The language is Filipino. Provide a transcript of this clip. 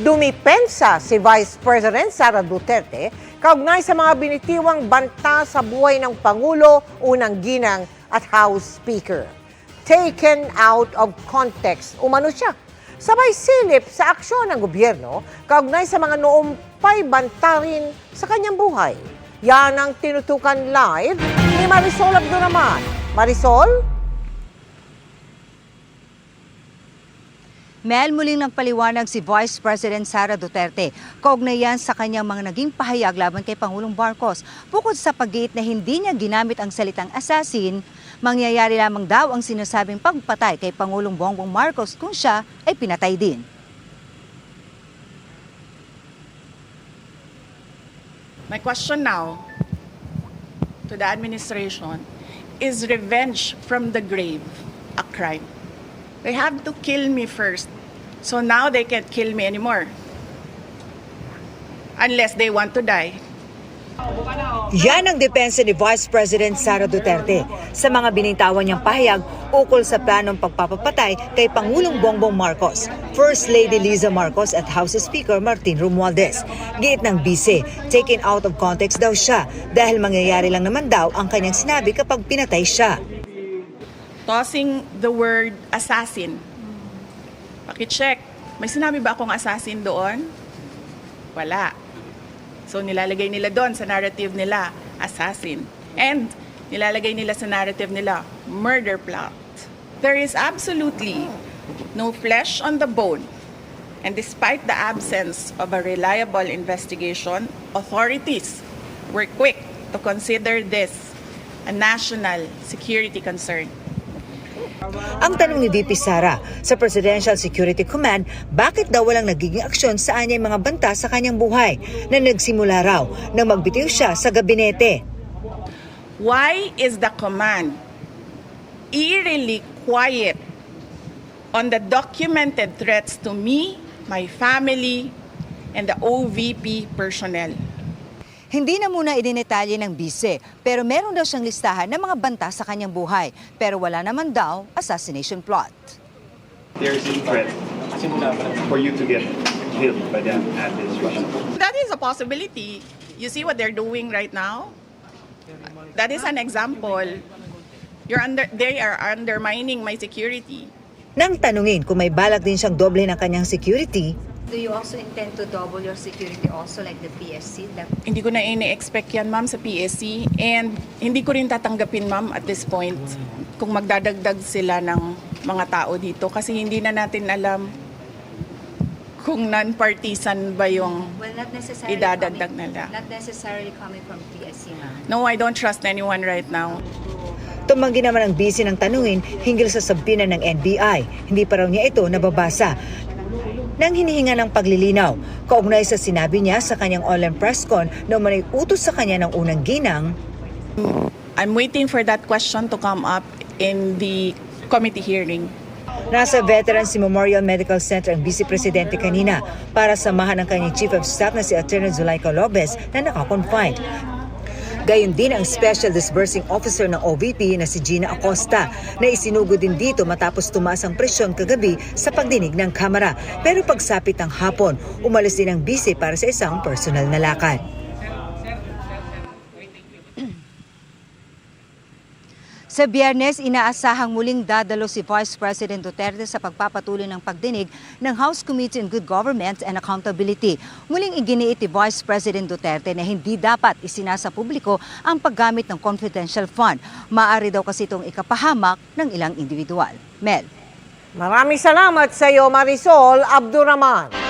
Dumipensa si Vice President Sara Duterte kaugnay sa mga binitiwang banta sa buhay ng Pangulo, unang ginang at House Speaker. Taken out of context, umano siya. Sabay silip sa aksyon ng gobyerno kaugnay sa mga noong pa'y banta rin sa kanyang buhay. Yan ang tinutukan live ni Marisol Abduraman. Marisol? Mel, muling nagpaliwanag si Vice President Sara Duterte kaugnay yan sa kanyang mga naging pahayag laban kay Pangulong Marcos. Bukod sa paggiit na hindi niya ginamit ang salitang assassin, mangyayari lamang daw ang sinasabing pagpatay kay Pangulong Bongbong Marcos kung siya ay pinatay din. My question now to the administration, is revenge from the grave a crime? They have to kill me first, so now they can't kill me anymore. Unless they want to die. Yan ang depensa ni Vice President Sara Duterte sa mga binitawan niyang pahayag ukol sa planong pagpapapatay kay Pangulong Bongbong Marcos, First Lady Liza Marcos at House Speaker Martin Romualdez. Giit ng bise, taken out of context daw siya dahil mangyayari lang naman daw ang kanyang sinabi kapag pinatay siya. Tossing the word assassin. Pakicheck. May sinabi ba akong assassin doon? Wala. So nilalagay nila doon sa narrative nila, assassin. And nilalagay nila sa narrative nila, murder plot. There is absolutely no flesh on the bone. And despite the absence of a reliable investigation, authorities were quick to consider this a national security concern. Ang tanong ni VP Sara sa Presidential Security Command, bakit daw walang nagiging aksyon sa anyay mga banta sa kanyang buhay na nagsimula raw nang magbitiw siya sa gabinete. Why is the command eerily quiet on the documented threats to me, my family, and the OVP personnel? Hindi na muna idinetalye ng bise, pero meron daw siyang listahan ng mga banta sa kanyang buhay. Pero wala naman daw assassination plot. There's a threat for you to get killed by the administration. That is a possibility. You see what they're doing right now? That is an example. They are undermining my security. Nang tanungin kung may balak din siyang doble ng kanyang security, do you also intend to double your security also like the PSC? Hindi ko na ini-expect yan, ma'am, sa PSC. And hindi ko rin tatanggapin, ma'am, at this point, kung magdadagdag sila ng mga tao dito. Kasi hindi na natin alam kung non-partisan ba yung not necessarily idadagdag nila. Not necessarily coming from PSC, ma'am. No, I don't trust anyone right now. tumanggi naman ang bisi ng tanungin hinggil sa sabina ng NBI. Hindi pa raw niya ito nababasa. Nang hinihinga ng paglilinaw, kaugnay sa sinabi niya sa kanyang online press con na manay utos sa kanya ng unang ginang. I'm waiting for that question to come up in the committee hearing. Nasa Veterans Memorial Medical Center ang Vice Presidente kanina para samahan ang kanyang Chief of Staff na si Attorney Zulaika Lopez na nakakonfined. Gayon din ang Special Disbursing Officer ng OVP na si Gina Acosta na isinugod din dito matapos tumaas ang presyon kagabi sa pagdinig ng Kamara. Pero pagsapit ng hapon, umalis din ang bise para sa isang personal na lakad. Sa Biyernes, inaasahang muling dadalo si Vice President Duterte sa pagpapatuloy ng pagdinig ng House Committee on Good Government and Accountability. Muling iginiit ni Vice President Duterte na hindi dapat isinasa publiko ang paggamit ng confidential fund. Maaari daw kasi itong ikapahamak ng ilang individual. Mel. Maraming salamat sa iyo, Marisol Abduraman.